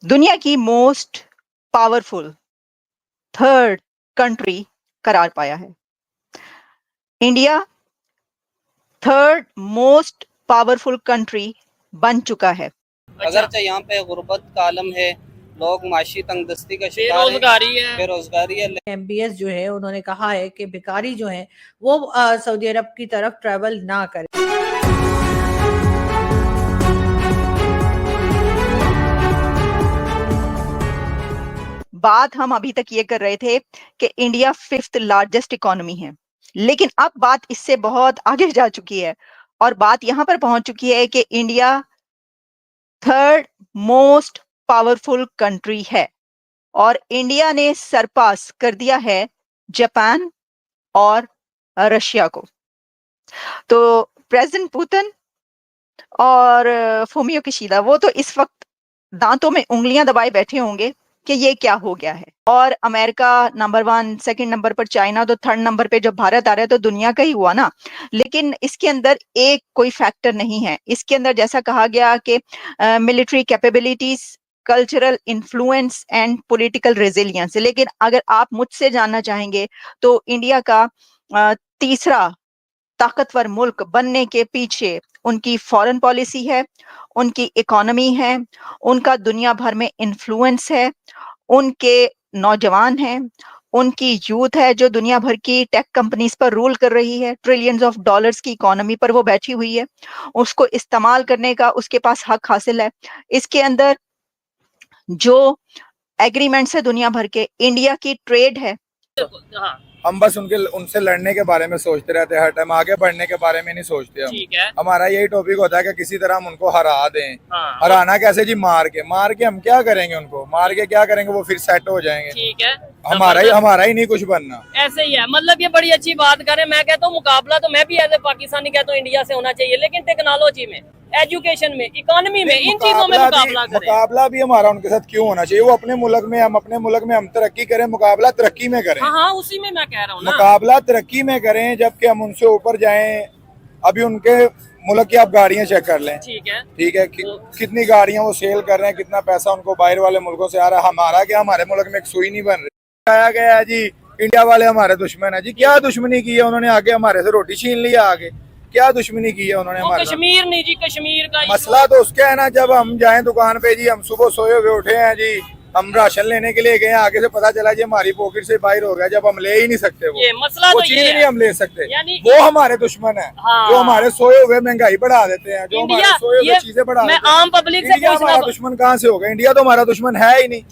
दुनिया की most powerful third country करार पाया है। India third most powerful country बन चुका है। अगरचे यहाँ पे गुर्बत का आलम है, लोग माशी तंगदस्ती का शिकार हैं, बेरोजगारी है। MBS जो है उन्होंने कहा है कि भिखारी जो हैं वो सऊदी अरब की तरफ ट्रैवल ना करें। बात हम अभी तक ये कर रहे थे कि इंडिया फिफ्थ लार्जेस्ट इकोनॉमी है, लेकिन अब बात इससे बहुत आगे जा चुकी है और बात यहां पर पहुंच चुकी है कि India third most powerful country है और इंडिया ने सरपास कर दिया है जापान और रशिया को। तो प्रेसिडेंट पुतिन और फुमियो किशिदा वो तो इस वक्त दांतों में उंगलियां दबाए बैठे होंगे कि ये क्या हो गया है। और अमेरिका नंबर 1, सेकंड नंबर पर चाइना, तो थर्ड नंबर पे जब भारत आ रहा है तो दुनिया का ही हुआ ना। लेकिन इसके अंदर एक कोई फैक्टर नहीं है। इसके अंदर जैसा कहा गया कि military capabilities, cultural influence and political resilience. लेकिन अगर आप मुझसे जानना चाहेंगे तो इंडिया का तीसरा ताकतवर मुल्क बनने के पीछे उनकी फॉरेन पॉलिसी है, उनकी इकोनॉमी है, उनका दुनिया भर में इन्फ्लुएंस है, उनके नौजवान हैं, उनकी यूथ है जो दुनिया भर की टेक कंपनीज पर रूल कर रही है, ट्रिलियंस ऑफ डॉलर्स की इकोनॉमी पर वो बैठी हुई है, उसको इस्तेमाल करने का उसके पास हक हासिल है। इसके अंदर जो एग्रीमेंट्स है दुनिया भर के, इंडिया की ट्रेड है। हम बस उनसे लड़ने के बारे में सोचते रहते हैं, हर टाइम आगे बढ़ने के बारे में नहीं सोचते हम। ठीक है। हमारा यही टॉपिक होता है कि किसी तरह हम उनको हरा दें। हराना कैसे जी? मार के हम क्या करेंगे? उनको मार के क्या करेंगे? वो फिर सेट हो जाएंगे। ठीक है। हमारा ही नहीं कुछ बनना। ऐसे ही है, मतलब ये बड़ी अच्छी बात करें। मैं कहता हूँ मुकाबला तो मैं भी एज ए पाकिस्तानी कहता हूँ इंडिया से होना चाहिए, लेकिन टेक्नोलॉजी में, एजुकेशन में, इकोनॉमी में, इन चीजों में मुकाबला करें। मुकाबला भी हमारा उनके साथ क्यों होना चाहिए? वो अपने मुल्क में, हम अपने मुल्क में, हम तरक्की करें, मुकाबला तरक्की में करें। हाँ, उसी में मैं कह रहा हूँ ना, मुकाबला तरक्की में करें, जबकि हम उनसे ऊपर जाएं। अभी उनके मुल्क की आप गाड़ियां चेक कर लें। ठीक है। कितनी गाड़ियां वो सेल कर रहे हैं, कितना पैसा उनको बाहर वाले मुल्कों से आ रहा है। हमारा क्या? हमारे मुल्क में एक सुई नहीं बन रही। कहा गया है जी इंडिया वाले हमारे दुश्मन है जी। क्या दुश्मनी की है उन्होंने? आगे हमारे से रोटी छीन लिया। आगे क्या दुश्मनी की है उन्होंने हमारे? कश्मीर नहीं जी, कश्मीर का मसला तो उसका है ना। जब हम जाएं दुकान पे जी, हम सुबह सोए हुए उठे हैं जी, हम राशन लेने के लिए गए, आगे से पता चला जी हमारी पॉकेट से बाहर हो गया। जब हम ले ही नहीं सकते, ये मसला वो तो चीज नहीं हम ले सकते, वो हमारे दुश्मन है। हाँ। जो हमारे सोए हुए महंगाई बढ़ा देते हैं, जो हमारे सोए हुए चीजें बढ़ा देते हैं। आम पब्लिक से हमारा दुश्मन कहाँ से होगा? इंडिया तो हमारा दुश्मन है ही नहीं।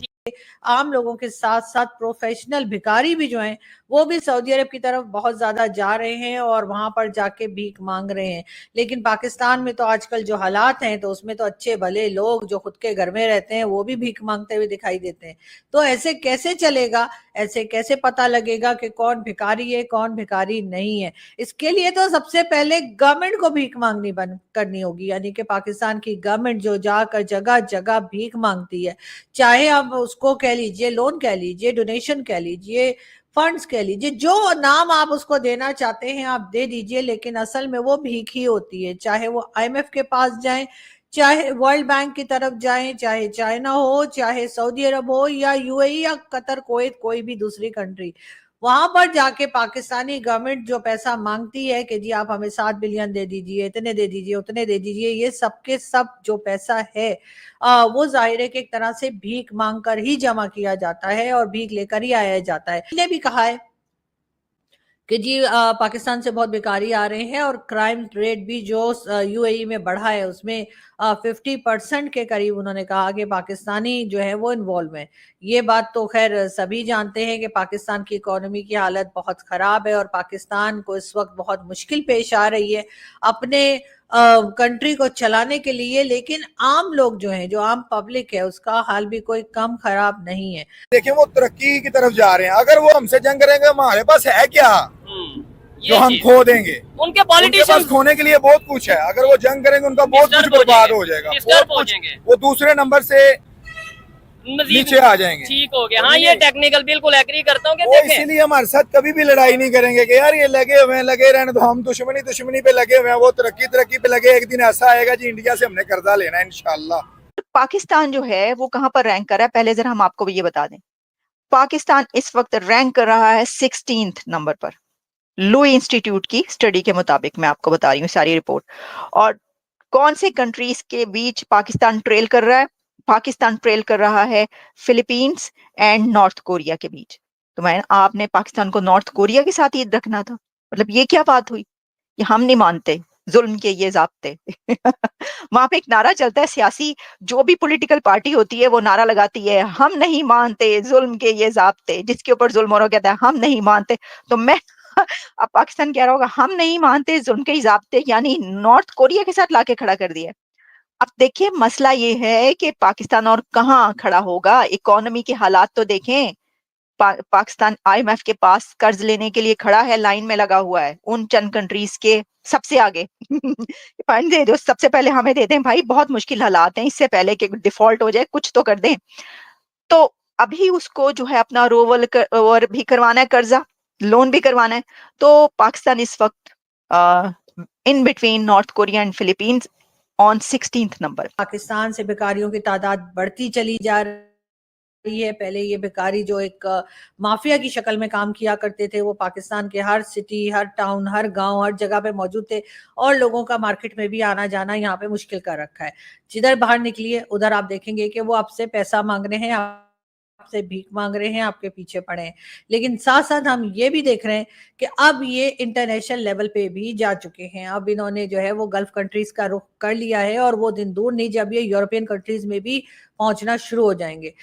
आम लोगों के साथ साथ प्रोफेशनल भिखारी भी जो हैं वो भी सऊदी अरब की तरफ बहुत ज्यादा जा रहे हैं और वहां पर जाके भीख मांग रहे हैं। लेकिन पाकिस्तान में तो आजकल जो हालात हैं तो उसमें तो अच्छे भले लोग जो खुद के घर में रहते हैं वो भी भीख मांगते हुए दिखाई देते हैं। तो ऐसे कैसे चलेगा? ऐसे कैसे पता लगेगा कि कौन भिखारी है, कौन भिखारी नहीं है? इसके लिए तो सबसे पहले गवर्नमेंट को भीख मांगनी बंद करनी होगी। यानी कि पाकिस्तान की गवर्नमेंट जो जाकर जगह जगह भीख मांगती है, चाहे आप उसको कह लीजिए लोन, कह लीजिए डोनेशन, कह लीजिए फंड्स, कह लीजिए, जो नाम आप उसको देना चाहते हैं आप दे दीजिए, लेकिन असल में वो भीख ही होती है। चाहे वो IMF के पास जाएं, चाहे वर्ल्ड बैंक की तरफ जाएं, चाहे चाइना हो, चाहे सऊदी अरब हो, या UAE या कतर, कुवैत, कोई भी दूसरी कंट्री, वहां पर जाके पाकिस्तानी गवर्नमेंट जो पैसा मांगती है कि जी आप हमें 7 बिलियन दे दीजिए, इतने दे दीजिए, उतने दे दीजिए, ये सबके सब जो पैसा है वो जाहिर है कि एक तरह से भीख मांग कर ही जमा किया जाता है और भीख लेकर ही आया जाता है। ने भी कहा है कि जी पाकिस्तान से बहुत भिखारी आ रहे हैं और क्राइम रेट भी जो UAE में बढ़ा है उसमें 50% के करीब उन्होंने कहा कि पाकिस्तानी जो है वो इन्वॉल्व है। ये बात तो खैर सभी जानते हैं कि पाकिस्तान की इकोनॉमी की हालत बहुत खराब है और पाकिस्तान को इस वक्त बहुत मुश्किल पेश आ रही है अपने कंट्री को चलाने के लिए। लेकिन आम लोग जो हैं, जो आम पब्लिक है, उसका हाल भी कोई कम खराब नहीं है। देखिए वो तरक्की की तरफ जा रहे हैं। अगर वो हमसे जंग करेंगे, हमारे पास है क्या जो हम खो देंगे? उनके पॉलिटिशियंस खोने के लिए बहुत कुछ है। अगर वो जंग करेंगे उनका बहुत कुछ बर्बाद हो जाएगा। वो दूसरे नंबर से नीचे आ जाएंगे। ठीक हो गया। हाँ, ये टेक्निकल बिल्कुल एग्री करता हूँ। इसीलिए हमारे साथ कभी भी लड़ाई नहीं करेंगे कि यार ये लगे हुए हैं, लगे रहने तो। हम दुश्मनी पे लगे हुए हैं, वो तरक्की पे लगे। एक दिन ऐसा आएगा जी इंडिया से हमने कर्जा लेना है इंशाल्लाह। पाकिस्तान जो है वो कहाँ पर रैंक कर रहा है, पहले जरा हम आपको ये बता दें। पाकिस्तान इस वक्त रैंक कर रहा है 16th नंबर पर, लुई इंस्टीट्यूट की स्टडी के मुताबिक मैं आपको बता रही हूँ सारी रिपोर्ट। और कौन से कंट्रीज के बीच पाकिस्तान ट्रेल कर रहा है? पाकिस्तान ट्रेल कर रहा है फिलीपींस एंड नॉर्थ कोरिया के बीच। तो मैं आपने पाकिस्तान को नॉर्थ कोरिया के साथ ही रखना था, मतलब ये क्या बात हुई? ये हम नहीं मानते जुल्म के ये ज़ाब्ते। वहां पे एक नारा चलता है सियासी, जो भी पॉलिटिकल पार्टी होती है वो नारा लगाती है, हम नहीं मानते जुल्म के ये ज़ाब्ते, जिसके ऊपर जुल्म हो रहा कहता है हम नहीं मानते। तो मैं अब पाकिस्तान कह रहा होगा हम नहीं मानते जुल्म के ज़ाब्ते, यानी नॉर्थ कोरिया के साथ लाके खड़ा कर दिया। अब देखिए मसला ये है कि पाकिस्तान और कहाँ खड़ा होगा, इकोनॉमी के हालात तो देखें। पाकिस्तान आईएमएफ के पास कर्ज लेने के लिए खड़ा है, लाइन में लगा हुआ है उन चंद कंट्रीज के सबसे आगे। फंड दे दो, सबसे पहले हमें दे दें भाई, बहुत मुश्किल हालात हैं, इससे पहले कि डिफॉल्ट हो जाए कुछ तो कर दें। तो अभी उसको जो है अपना रोवल ओवर भी करवाना है, कर्जा लोन भी करवाना है। तो पाकिस्तान इस वक्त in between north Korea and Philippines on 16th number. Pakistan से भिखारियों की तादाद बढ़ती चली जा रही है। पहले ये भिखारी जो एक माफिया की शक्ल में काम किया करते थे, वो पाकिस्तान के हर सिटी, हर टाउन, हर गांव, हर जगह पे मौजूद थे और लोगों का मार्केट में भी आना जाना यहाँ पे मुश्किल कर रखा है। जिधर बाहर निकलिए उधर आप देखेंगे कि वो आपसे पैसा मांग रहे हैं, आपसे भीख मांग रहे हैं, आपके पीछे पड़े हैं। लेकिन साथ साथ हम ये भी देख रहे हैं कि अब ये इंटरनेशनल लेवल पे भी जा चुके हैं। अब इन्होंने जो है वो गल्फ कंट्रीज का रुख कर लिया है और वो दिन दूर नहीं जब ये यूरोपियन कंट्रीज में भी पहुंचना शुरू हो जाएंगे।